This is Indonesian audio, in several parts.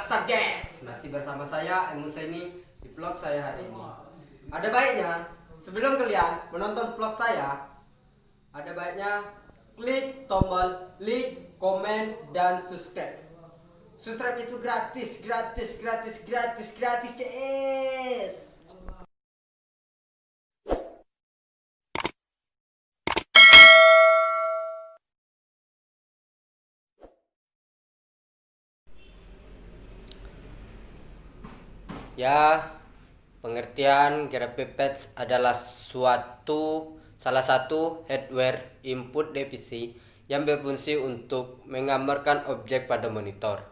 What's up guys? Masih bersama saya Emuseni di vlog saya hari ini. Ada baiknya sebelum kalian menonton vlog saya, ada baiknya klik tombol like, komen, dan subscribe. Subscribe itu gratis, CS. Ya, pengertian graphic pads adalah salah satu hardware input device yang berfungsi untuk menggambarkan objek pada monitor.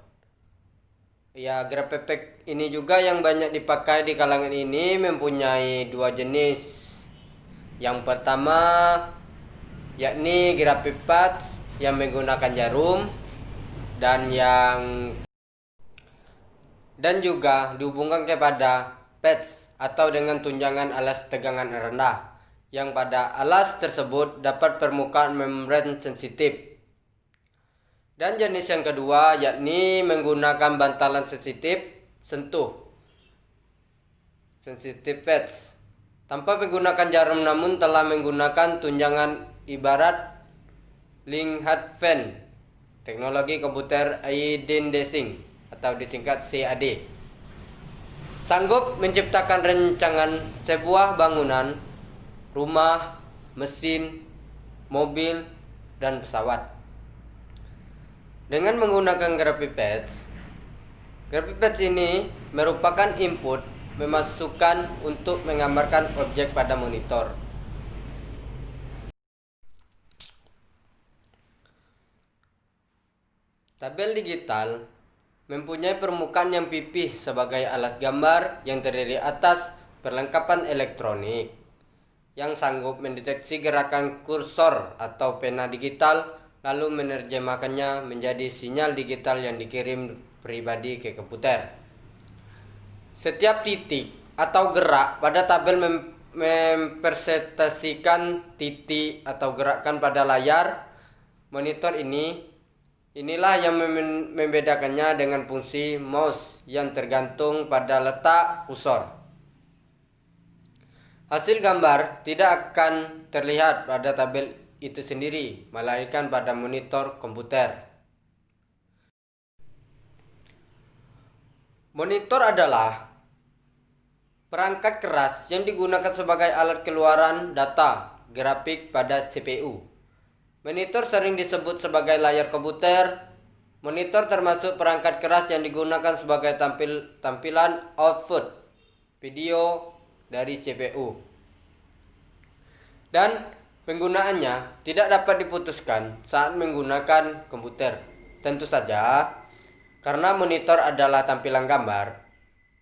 Ya, graphic pad ini juga yang banyak dipakai di kalangan ini mempunyai dua jenis. Yang pertama yakni graphic pads yang menggunakan jarum dan juga dihubungkan kepada pads atau dengan tunjangan alas tegangan rendah yang pada alas tersebut dapat permukaan membran sensitif. Dan jenis yang kedua yakni menggunakan bantalan sensitif pads tanpa menggunakan jarum namun telah menggunakan tunjangan ibarat link head fan, teknologi komputer indexing atau disingkat CAD, sanggup menciptakan rancangan sebuah bangunan, rumah, mesin, mobil, dan pesawat. Dengan menggunakan graphic pads ini merupakan input memasukkan untuk menggambarkan objek pada monitor. Tabel digital mempunyai permukaan yang pipih sebagai alas gambar yang terdiri atas perlengkapan elektronik yang sanggup mendeteksi gerakan kursor atau pena digital lalu menerjemahkannya menjadi sinyal digital yang dikirim pribadi ke komputer. Setiap titik atau gerak pada tabel mempresentasikan titik atau gerakan pada layar monitor ini. Inilah yang membedakannya dengan fungsi mouse yang tergantung pada letak kursor. Hasil gambar tidak akan terlihat pada tabel itu sendiri, melainkan pada monitor komputer. Monitor adalah perangkat keras yang digunakan sebagai alat keluaran data grafik pada CPU. Monitor sering disebut sebagai layar komputer. Monitor termasuk perangkat keras yang digunakan sebagai tampilan output video dari CPU. Dan penggunaannya tidak dapat diputuskan saat menggunakan komputer. Tentu saja, karena monitor adalah tampilan gambar,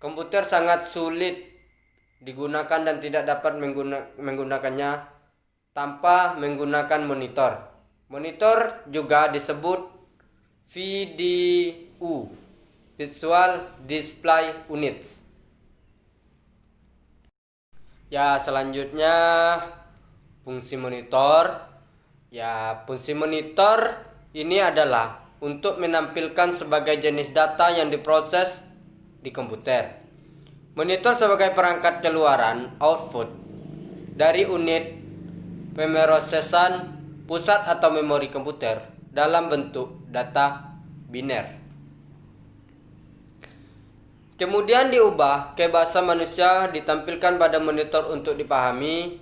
komputer sangat sulit digunakan dan tidak dapat menggunakannya tanpa menggunakan monitor. Monitor juga disebut VDU, Visual Display Units. Ya, selanjutnya fungsi monitor. Ya, fungsi monitor ini adalah untuk menampilkan sebagai jenis data yang diproses di komputer. Monitor sebagai perangkat keluaran output dari unit pemrosesan pusat atau memori komputer dalam bentuk data biner. Kemudian diubah ke bahasa manusia ditampilkan pada monitor untuk dipahami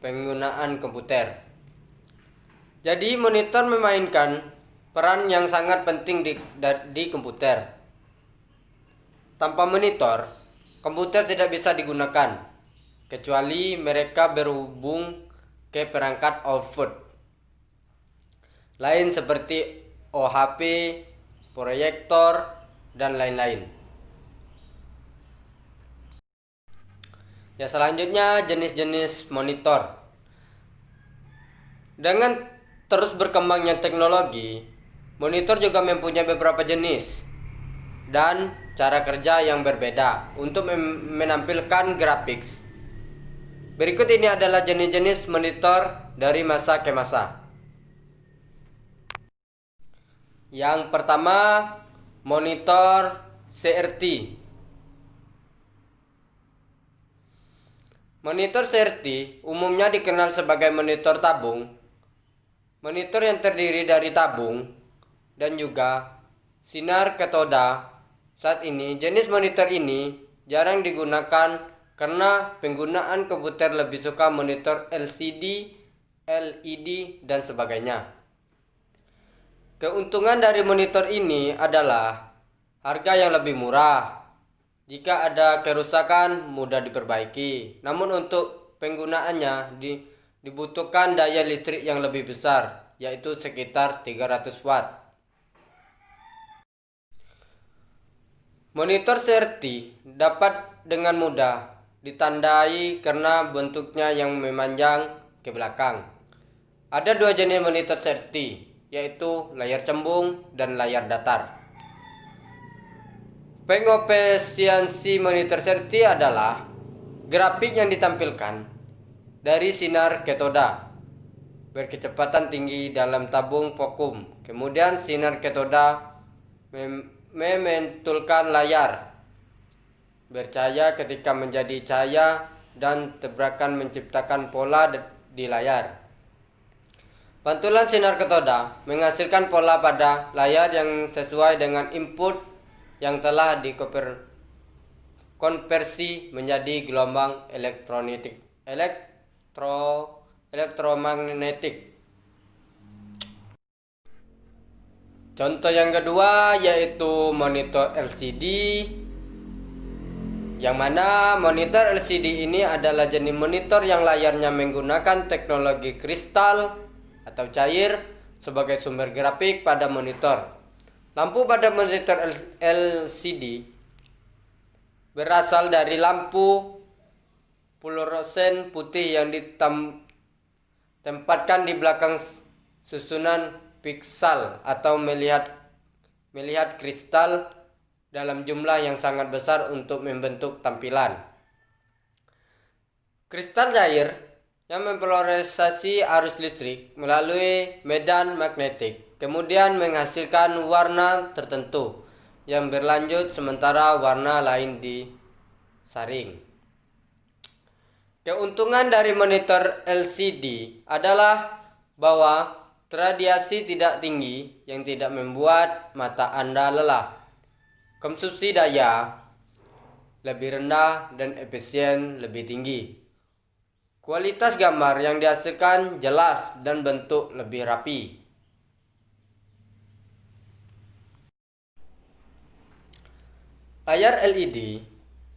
penggunaan komputer. Jadi monitor memainkan peran yang sangat penting di komputer. Tanpa monitor, komputer tidak bisa digunakan kecuali mereka berhubung ke perangkat output lain seperti OHP, proyektor, dan lain-lain. Ya, selanjutnya jenis-jenis monitor. Dengan terus berkembangnya teknologi, monitor juga mempunyai beberapa jenis dan cara kerja yang berbeda untuk menampilkan grafik. Berikut ini adalah jenis-jenis monitor dari masa ke masa. Yang pertama, monitor CRT. Monitor CRT umumnya dikenal sebagai monitor tabung. Monitor yang terdiri dari tabung dan juga sinar katoda. Saat ini jenis monitor ini jarang digunakan karena penggunaan komputer lebih suka monitor LCD, LED, dan sebagainya. Keuntungan dari monitor ini adalah harga yang lebih murah. Jika ada kerusakan mudah diperbaiki. Namun untuk penggunaannya dibutuhkan daya listrik yang lebih besar, yaitu sekitar 300 watt. Monitor CRT dapat dengan mudah ditandai karena bentuknya yang memanjang ke belakang. Ada dua jenis monitor CRT, yaitu layar cembung dan layar datar. Pengefisiensi monitor CRT adalah grafik yang ditampilkan dari sinar katoda berkecepatan tinggi dalam tabung vakum. Kemudian sinar katoda memantulkan layar bercahaya ketika menjadi cahaya dan tabrakan menciptakan pola di layar. Pantulan sinar katoda menghasilkan pola pada layar yang sesuai dengan input yang telah dikonversi menjadi gelombang elektromagnetik. Contoh yang kedua yaitu monitor LCD, yang mana monitor LCD ini adalah jenis monitor yang layarnya menggunakan teknologi kristal atau cair sebagai sumber grafik pada monitor. Lampu pada monitor LCD berasal dari lampu fluoresen putih yang ditempatkan di belakang susunan piksel atau melihat kristal dalam jumlah yang sangat besar untuk membentuk tampilan. Kristal cair yang memfluoresasi arus listrik melalui medan magnetik, kemudian menghasilkan warna tertentu yang berlanjut sementara warna lain disaring. Keuntungan dari monitor LCD adalah bahwa radiasi tidak tinggi yang tidak membuat mata Anda lelah. Konsumsi daya lebih rendah dan efisien lebih tinggi. Kualitas gambar yang dihasilkan jelas dan bentuk lebih rapi. Layar LED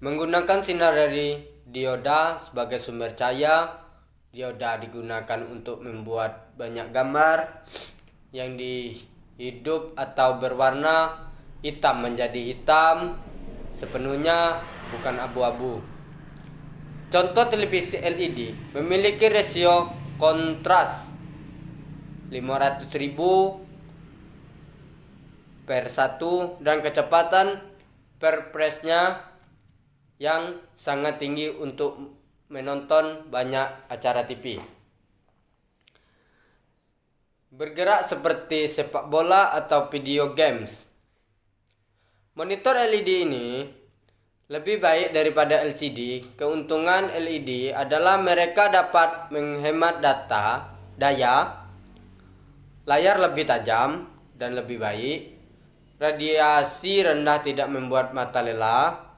menggunakan sinar dari dioda sebagai sumber cahaya. Dioda digunakan untuk membuat banyak gambar yang hidup atau berwarna hitam menjadi hitam sepenuhnya, bukan abu-abu. Contoh televisi LED memiliki rasio kontras 500.000/1 dan kecepatan per frame-nya yang sangat tinggi untuk menonton banyak acara TV. Bergerak seperti sepak bola atau video games. Monitor LED ini lebih baik daripada LCD. Keuntungan LED adalah mereka dapat menghemat daya, layar lebih tajam dan lebih baik, radiasi rendah tidak membuat mata lelah,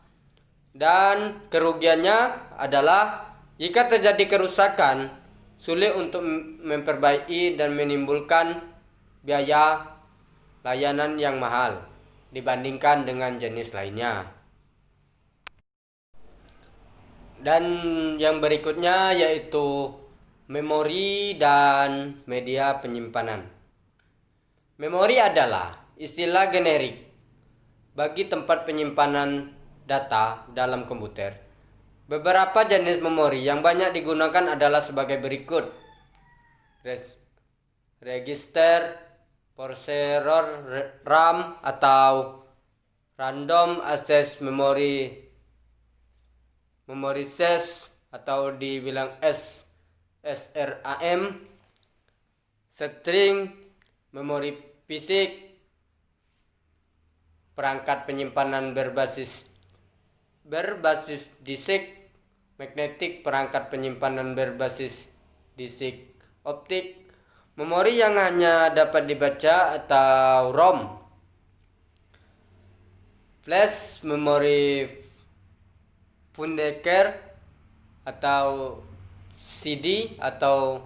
dan kerugiannya adalah jika terjadi kerusakan, sulit untuk memperbaiki dan menimbulkan biaya layanan yang mahal dibandingkan dengan jenis lainnya. Dan yang berikutnya yaitu memori dan media penyimpanan. Memori adalah istilah generik bagi tempat penyimpanan data dalam komputer. Beberapa jenis memori yang banyak digunakan adalah sebagai berikut: register, processor, RAM atau random access memory ses atau dibilang SRAM, string, memori fisik, perangkat penyimpanan berbasis disk magnetik, perangkat penyimpanan berbasis disk optik, memori yang hanya dapat dibaca atau ROM, flash, memori Fundeker atau CD atau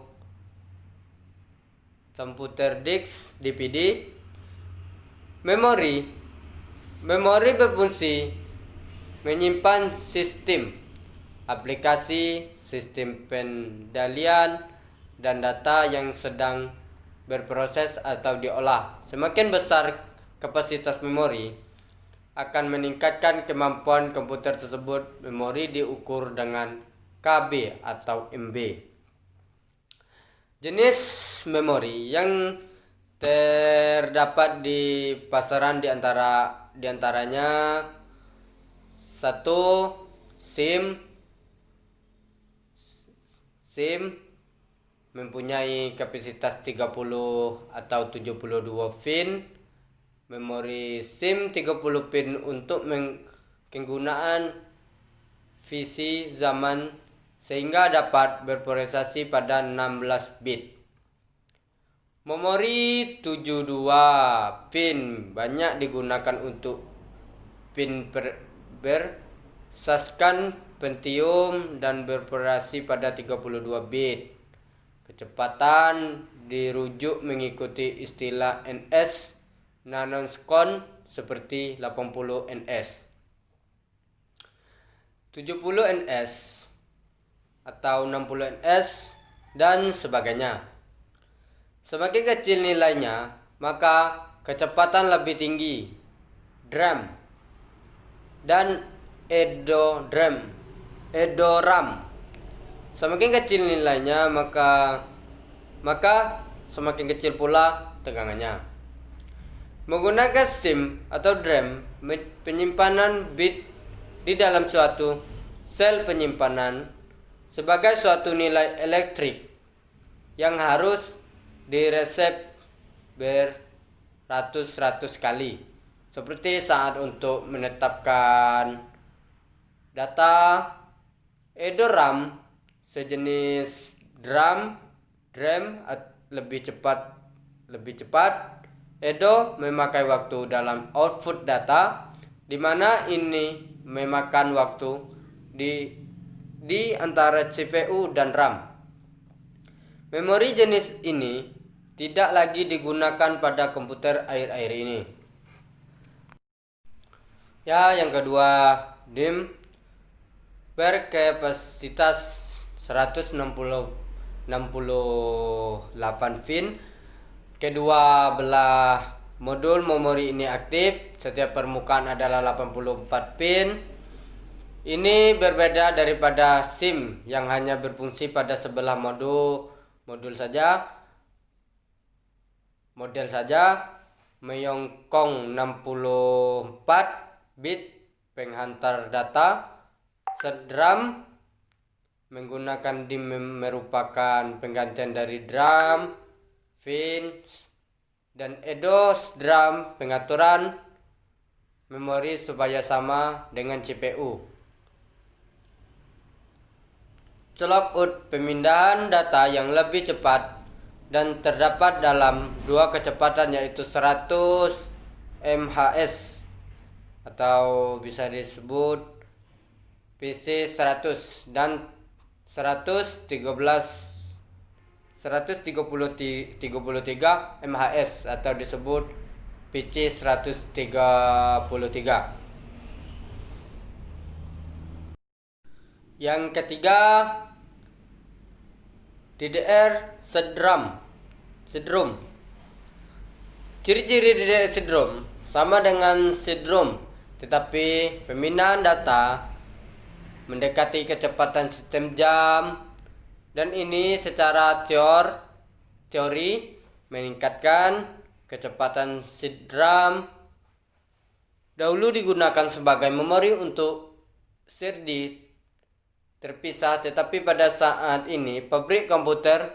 komputer disk DVD, memori berfungsi menyimpan sistem, aplikasi, sistem pengendalian, dan data yang sedang berproses atau diolah. Semakin besar kapasitas memori, akan meningkatkan kemampuan komputer tersebut. Memori diukur dengan KB atau MB. Jenis memori yang terdapat di pasaran diantaranya 1. SIM mempunyai kapasitas 30 atau 72 pin. Memori SIM 30 pin untuk penggunaan visi zaman sehingga dapat berprosesasi pada 16 bit. Memori 72 pin banyak digunakan untuk pin bersaskan Pentium dan beroperasi pada 32 bit. Kecepatan dirujuk mengikuti istilah NS nanosecond seperti 80 ns, 70 ns atau 60 ns dan sebagainya. Semakin kecil nilainya, maka kecepatan lebih tinggi. DRAM dan EDORAM. Semakin kecil nilainya, maka semakin kecil pula tegangannya. Menggunakan SIM atau DRAM, penyimpanan bit di dalam suatu sel penyimpanan sebagai suatu nilai elektrik yang harus diresep beratus-ratus kali, seperti saat untuk menetapkan data. EDORAM sejenis DRAM lebih cepat. EDO memakai waktu dalam output data, di mana ini memakan waktu di antara CPU dan RAM. Memori jenis ini tidak lagi digunakan pada komputer akhir-akhir ini. Yang kedua, DIMM berkapasitas 168 pin. Kedua belah modul memori ini aktif. Setiap permukaan adalah 84 pin. Ini berbeda daripada SIM yang hanya berfungsi pada sebelah model saja, menyokong 64 bit penghantar data. SDRAM menggunakan DIMM merupakan penggantian dari DRAM, fins, dan EDO-SDRAM pengaturan memori supaya sama dengan CPU. Clock out pemindahan data yang lebih cepat dan terdapat dalam dua kecepatan, yaitu 100 MHz atau bisa disebut PC100 dan 133 MHz atau disebut PC133. Yang ketiga, DDR SDRAM. Ciri-ciri DDR SDRAM sama dengan CD-ROM, tetapi pemindahan data mendekati kecepatan sistem jam, dan ini secara teori meningkatkan kecepatan CD-ROM. Dahulu digunakan sebagai memori untuk CD terpisah, tetapi pada saat ini pabrik komputer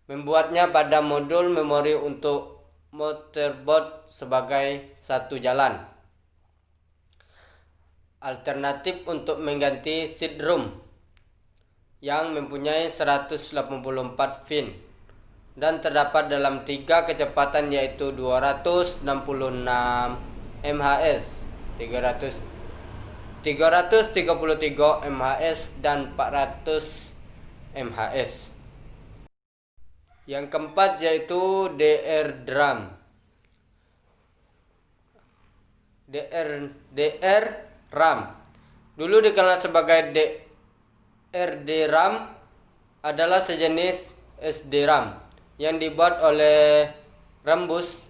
membuatnya pada modul memori untuk motherboard sebagai satu jalan. alternatif untuk mengganti CD-ROM yang mempunyai 184 pin dan terdapat dalam 3 kecepatan yaitu 266 MHz, 333 MHz dan 400 MHz. Yang keempat yaitu DR-RAM. Dulu dikenal sebagai DRD-RAM, adalah sejenis SD-RAM yang dibuat oleh Rambus.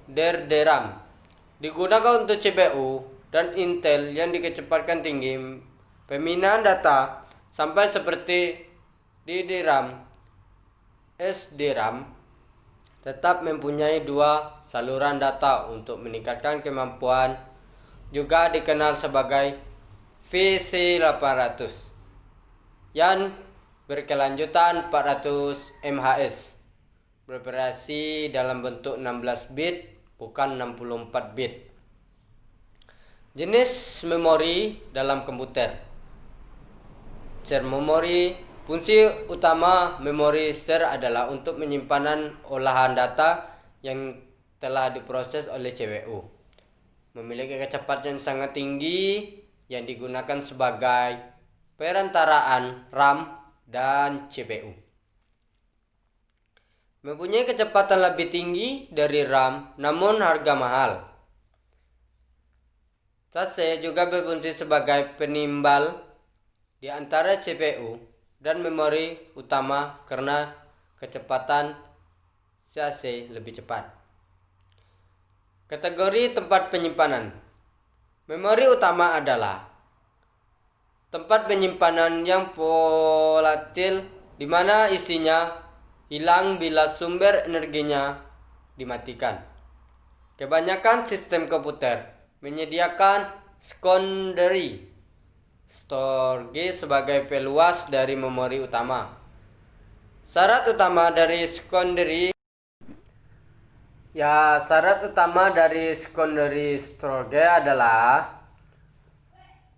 DRD-RAM digunakan untuk CPU dan Intel yang dikecepatkan tinggi pemindahan data sampai seperti DD-RAM. SD-RAM tetap mempunyai 2 saluran data untuk meningkatkan kemampuan, juga dikenal sebagai VC800 yang berkelanjutan 400 MHz, beroperasi dalam bentuk 16 bit bukan 64 bit. Jenis memori dalam komputer. Share memori. Fungsi utama memori share adalah untuk penyimpanan olahan data yang telah diproses oleh CPU. Memiliki kecepatan yang sangat tinggi yang digunakan sebagai perantaraan RAM dan CPU. Mempunyai kecepatan lebih tinggi dari RAM namun harga mahal. Cache juga berfungsi sebagai penimbal di antara CPU dan memori utama karena kecepatan cache lebih cepat. Kategori tempat penyimpanan. Memori utama adalah tempat penyimpanan yang volatil di mana isinya hilang bila sumber energinya dimatikan. Kebanyakan sistem komputer menyediakan secondary storage sebagai peluas dari memori utama. Syarat utama dari secondary storage adalah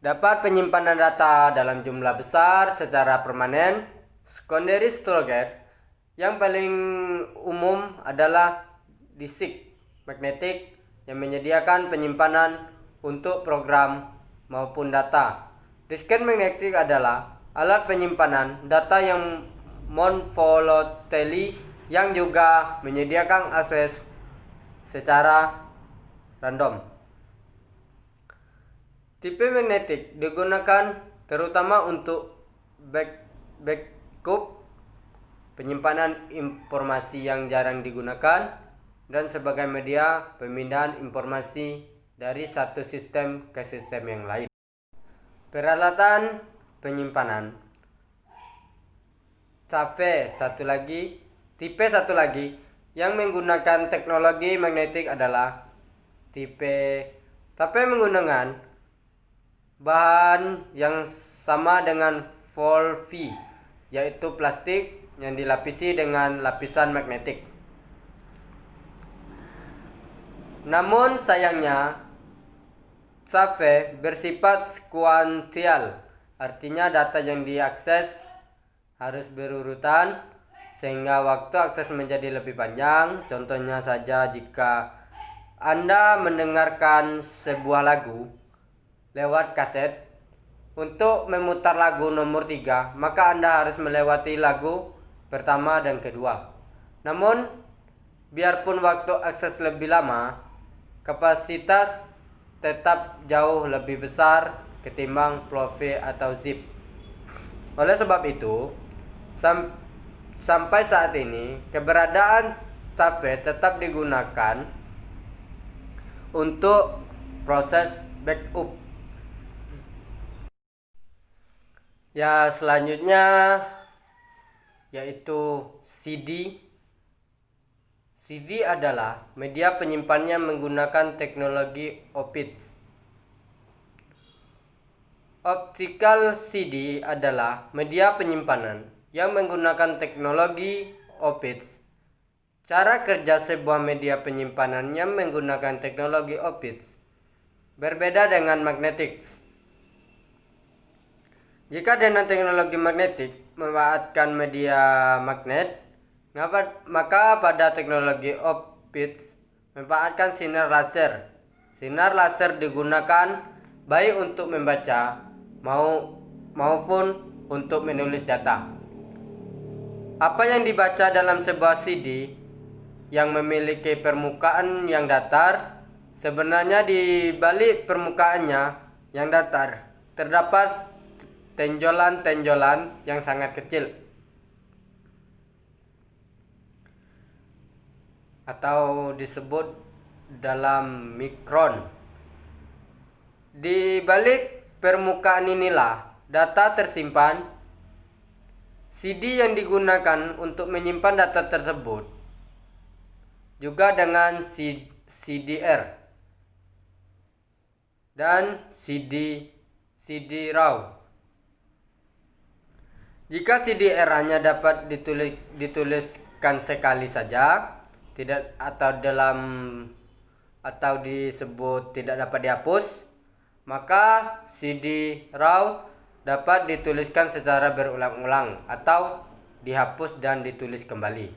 dapat penyimpanan data dalam jumlah besar secara permanen. Secondary storage yang paling umum adalah disk magnetik yang menyediakan penyimpanan untuk program maupun data. Disket magnetik adalah alat penyimpanan data yang non-volatile yang juga menyediakan akses secara random. Tipe magnetik digunakan terutama untuk backup, penyimpanan informasi yang jarang digunakan, dan sebagai media pemindahan informasi dari satu sistem ke sistem yang lain. Peralatan penyimpanan. Tipe satu lagi yang menggunakan teknologi magnetik adalah tapi menggunakan bahan yang sama dengan Volvi, yaitu plastik yang dilapisi dengan lapisan magnetik. Namun sayangnya Cache bersifat sekuensial, artinya data yang diakses harus berurutan sehingga waktu akses menjadi lebih panjang. Contohnya saja, jika Anda mendengarkan sebuah lagu lewat kaset, untuk memutar lagu nomor 3, maka Anda harus melewati lagu pertama dan kedua. Namun, biarpun waktu akses lebih lama, kapasitas tetap jauh lebih besar ketimbang floppy atau zip. Oleh sebab itu, sampai saat ini keberadaan Cache tetap digunakan untuk proses backup. Selanjutnya yaitu CD. CD adalah media penyimpanannya menggunakan teknologi optics. Optical CD adalah media penyimpanan yang menggunakan teknologi optics. Cara kerja sebuah media penyimpanan yang menggunakan teknologi optics berbeda dengan magnetic. Jika dengan teknologi magnetik memanfaatkan media magnet, maka pada teknologi optik memanfaatkan sinar laser. Sinar laser digunakan baik untuk membaca maupun untuk menulis data. Apa yang dibaca dalam sebuah CD yang memiliki permukaan yang datar, sebenarnya di balik permukaannya yang datar terdapat tenjolan-tenjolan yang sangat kecil atau disebut dalam mikron. Di balik permukaan inilah data tersimpan. CD yang digunakan untuk menyimpan data tersebut juga dengan CDR dan CD-RAW. Jika CDR hanya dapat dituliskan sekali saja, tidak atau disebut tidak dapat dihapus, maka CD-RAW dapat dituliskan secara berulang-ulang atau dihapus dan ditulis kembali.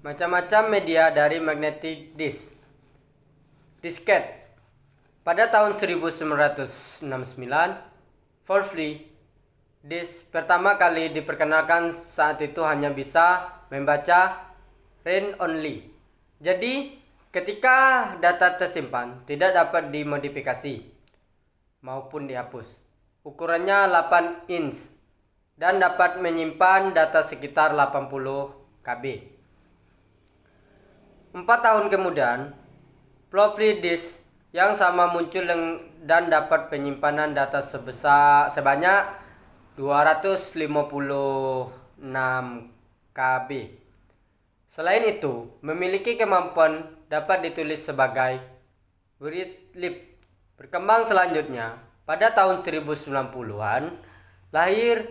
Macam-macam media dari magnetic disk. Disket. Pada tahun 1969, Wolfley disk pertama kali diperkenalkan. Saat itu hanya bisa membaca read only. Jadi, ketika data tersimpan tidak dapat dimodifikasi maupun dihapus. Ukurannya 8 inch dan dapat menyimpan data sekitar 80 KB. 4 tahun kemudian, floppy disk yang sama muncul dan dapat penyimpanan data sebanyak 256 KB. Selain itu, memiliki kemampuan dapat ditulis sebagai word-lib. Berkembang selanjutnya, pada tahun 1990-an, lahir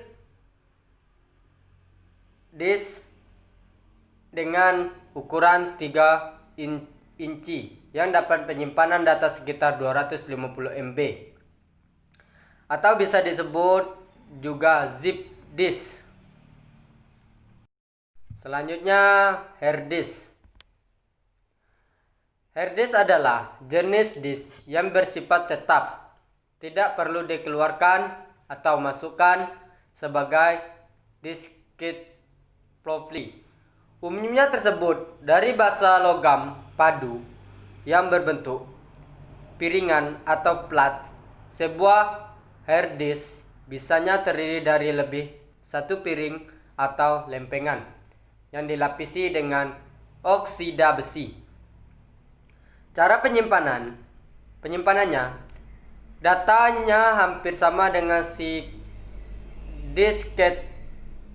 disk dengan ukuran 3 inci yang dapat penyimpanan data sekitar 250 MB atau bisa disebut juga zip disk. Selanjutnya, hard disk. Hard disk adalah jenis disk yang bersifat tetap, tidak perlu dikeluarkan atau masukkan sebagai disket floppy. Umumnya tersebut dari basa logam padu yang berbentuk piringan atau plat. Sebuah hard disk biasanya terdiri dari lebih satu piring atau lempengan yang dilapisi dengan oksida besi. Cara penyimpanannya, datanya hampir sama dengan si disket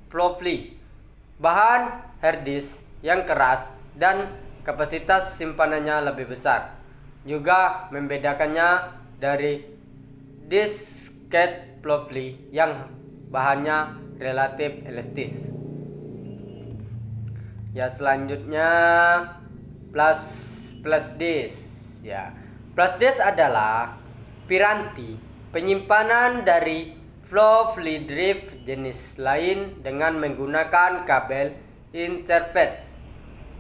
floppy. Bahan hard disk yang keras dan kapasitas simpanannya lebih besar juga membedakannya dari disket floppy yang bahannya relatif elastis. Ya, selanjutnya flash disk. Ya, flash disk adalah piranti penyimpanan dari floppy drive jenis lain dengan menggunakan kabel interface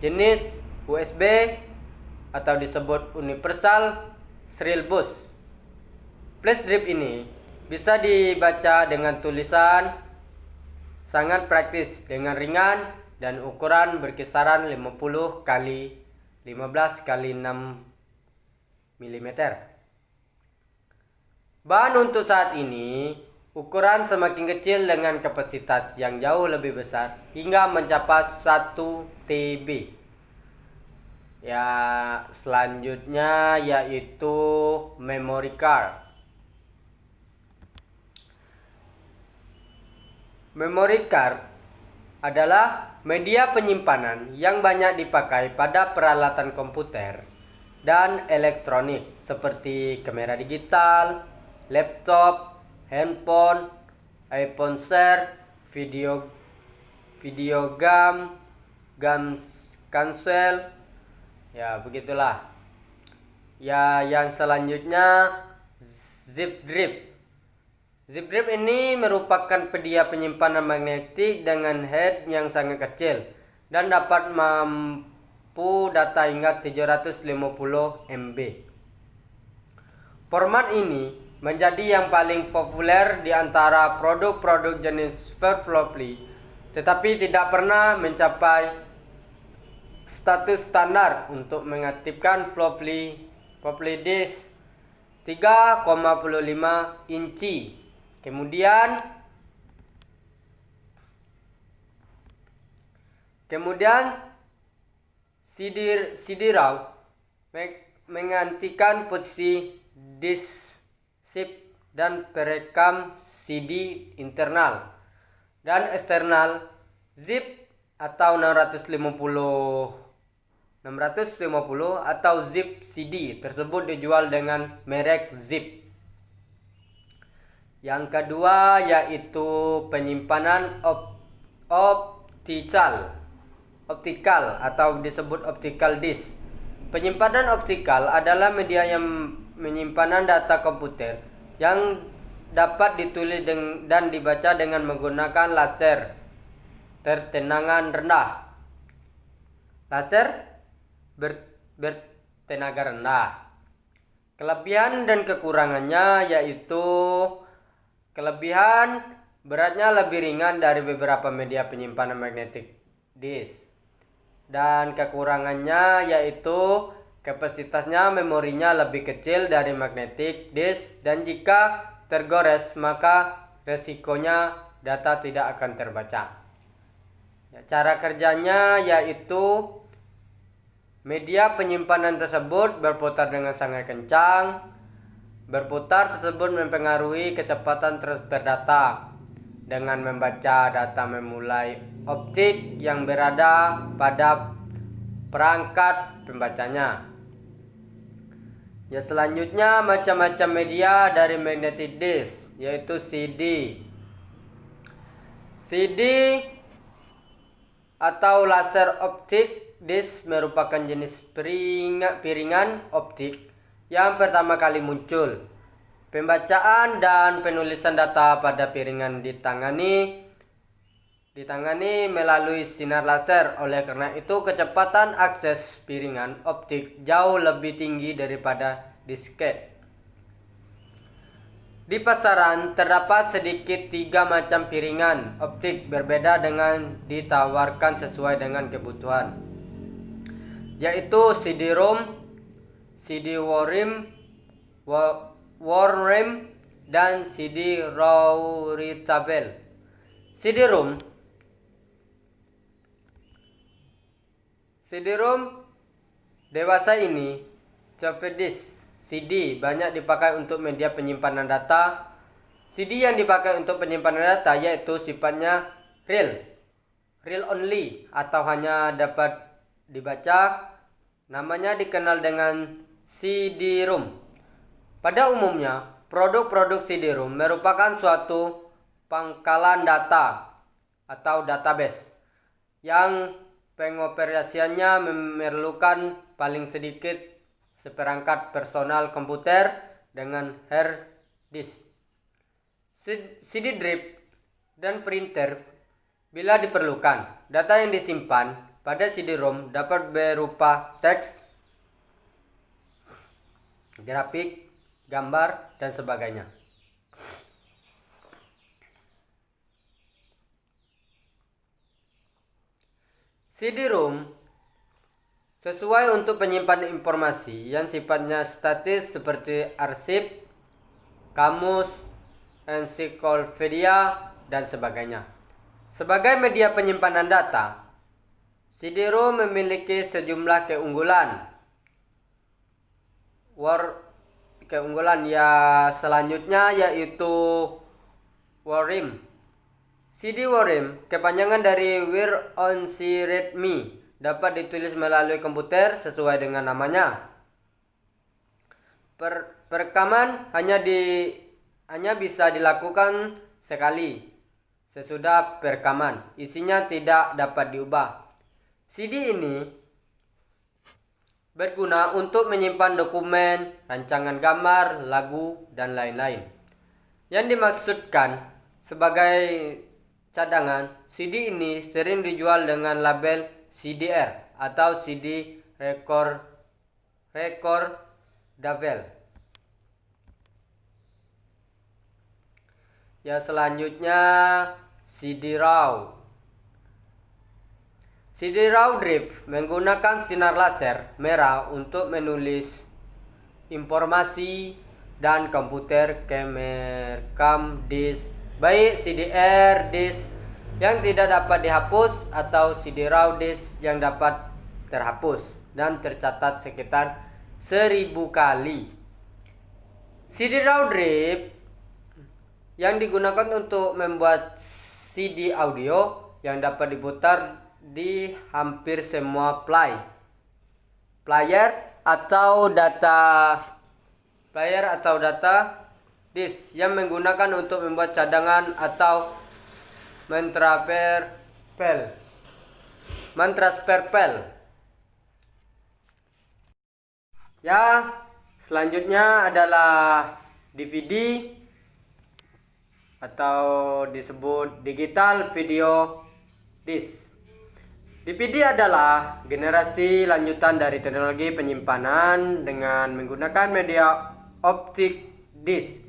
jenis USB atau disebut universal serial bus. Flash drive ini bisa dibaca dengan tulisan sangat praktis dengan ringan dan ukuran berkisaran 50 kali 15 kali 6 mm. Bahan untuk saat ini ukuran semakin kecil dengan kapasitas yang jauh lebih besar hingga mencapai 1 TB. Ya, selanjutnya yaitu memory card. Memory card adalah media penyimpanan yang banyak dipakai pada peralatan komputer dan elektronik seperti kamera digital, laptop, handphone, iPhone share, video game konsol. Ya, begitulah. Ya, yang selanjutnya zip drive. Zip drive ini merupakan media penyimpanan magnetik dengan head yang sangat kecil dan dapat mampu data hingga 750 MB. Format ini menjadi yang paling populer di antara produk-produk jenis Floppy, tetapi tidak pernah mencapai status standar untuk mengaktifkan floppy disk 3,5 inci. Kemudian CD-ROM menggantikan posisi disk shift dan perekam CD internal dan eksternal zip atau 650 atau zip CD tersebut dijual dengan merek zip. Yang kedua yaitu penyimpanan optikal atau disebut optical disk. Penyimpanan optikal adalah media yang menyimpanan data komputer yang dapat ditulis dan dibaca dengan menggunakan laser bertegangan rendah. Bertenaga rendah. Kelebihan dan kekurangannya yaitu kelebihan beratnya lebih ringan dari beberapa media penyimpanan magnetic disk. Dan kekurangannya yaitu kapasitasnya memorinya lebih kecil dari magnetic disk dan jika tergores maka resikonya data tidak akan terbaca. Cara kerjanya yaitu media penyimpanan tersebut berputar dengan sangat kencang. Berputar tersebut mempengaruhi kecepatan transfer data dengan membaca data memulai optik yang berada pada perangkat pembacanya. Selanjutnya macam-macam media dari magnetic disk yaitu CD atau laser optik disk merupakan jenis piringan optik yang pertama kali muncul. Pembacaan dan penulisan data pada piringan ditangani melalui sinar laser. Oleh karena itu kecepatan akses piringan optik jauh lebih tinggi daripada disket. Di pasaran terdapat sedikit 3 macam piringan optik berbeda dengan ditawarkan sesuai dengan kebutuhan, yaitu CD-ROM, CD-WRAM, dan CD-Readable. CD-ROM dewasa ini floppy disk. CD banyak dipakai untuk media penyimpanan data. CD yang dipakai untuk penyimpanan data yaitu sifatnya real only atau hanya dapat dibaca. Namanya dikenal dengan CD-ROM. Pada umumnya, produk-produk CD-ROM merupakan suatu pangkalan data atau database yang pengoperasiannya memerlukan paling sedikit seperangkat personal komputer dengan hard disk, CD drive, dan printer bila diperlukan. Data yang disimpan pada CD-ROM dapat berupa teks, grafik, gambar, dan sebagainya. CD-ROM sesuai untuk penyimpan informasi yang sifatnya statis seperti arsip, kamus, ensiklopedia, dan sebagainya. Sebagai media penyimpanan data, CD-ROM memiliki sejumlah keunggulan. Selanjutnya yaitu WRAM. CD-WRAM kepanjangan dari Wire on C Read Me, dapat ditulis melalui komputer sesuai dengan namanya. Perekaman hanya bisa dilakukan sekali sesudah perekaman. Isinya tidak dapat diubah. CD ini berguna untuk menyimpan dokumen, rancangan gambar, lagu, dan lain-lain. Yang dimaksudkan sebagai cadangan, CD ini sering dijual dengan label CDR atau CD recordable. Ya, selanjutnya CD-RAW. CD-RAW drive menggunakan sinar laser merah untuk menulis informasi dan komputer merekam disk, baik CDR disk yang tidak dapat dihapus atau CD-RAW disk yang dapat terhapus dan tercatat sekitar 1000 kali. CD-RAW drive yang digunakan untuk membuat CD audio yang dapat diputar di hampir semua player atau data disk yang menggunakan untuk membuat cadangan atau mentransfer file. Ya, selanjutnya adalah DVD atau disebut digital video disc. DVD adalah generasi lanjutan dari teknologi penyimpanan dengan menggunakan media optik disk.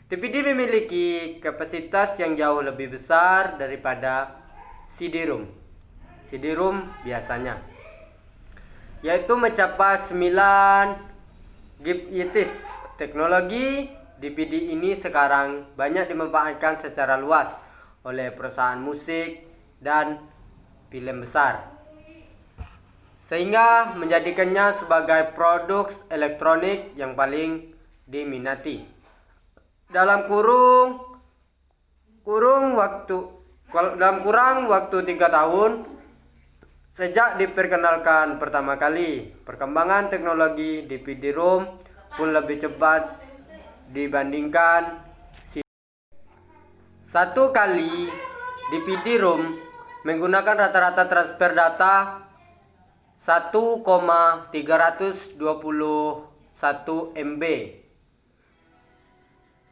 DVD memiliki kapasitas yang jauh lebih besar daripada CD-ROM biasanya, yaitu mencapai 9 GB. Teknologi DVD ini sekarang banyak dimanfaatkan secara luas oleh perusahaan musik dan film besar, sehingga menjadikannya sebagai produk elektronik yang paling diminati. Dalam kurang waktu 3 tahun sejak diperkenalkan pertama kali, perkembangan teknologi DVD-ROM pun lebih cepat dibandingkan satu kali DVD-ROM menggunakan rata-rata transfer data 1,321 MB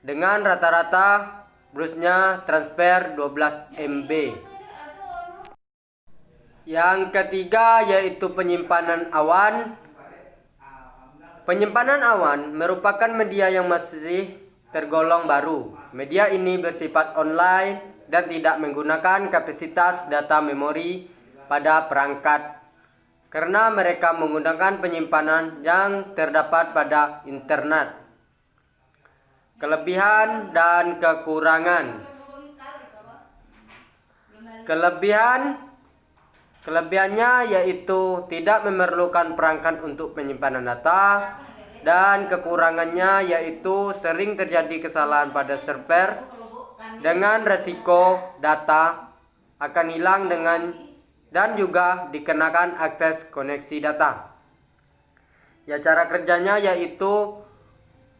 dengan rata-rata brusnya transfer 12 MB. Yang ketiga yaitu penyimpanan awan. Penyimpanan awan merupakan media yang masih tergolong baru. Media ini bersifat online dan tidak menggunakan kapasitas data memori pada perangkat karena mereka menggunakan penyimpanan yang terdapat pada internet. Kelebihan dan kekurangan. Kelebihannya yaitu tidak memerlukan perangkat untuk penyimpanan data, dan kekurangannya yaitu sering terjadi kesalahan pada server dengan resiko data akan hilang dan juga dikenakan akses koneksi data. Ya, cara kerjanya yaitu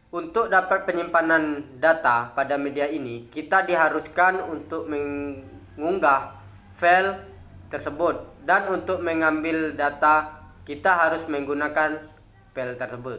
untuk dapat penyimpanan data pada media ini, kita diharuskan untuk mengunggah file tersebut, dan untuk mengambil data kita harus menggunakan file tersebut.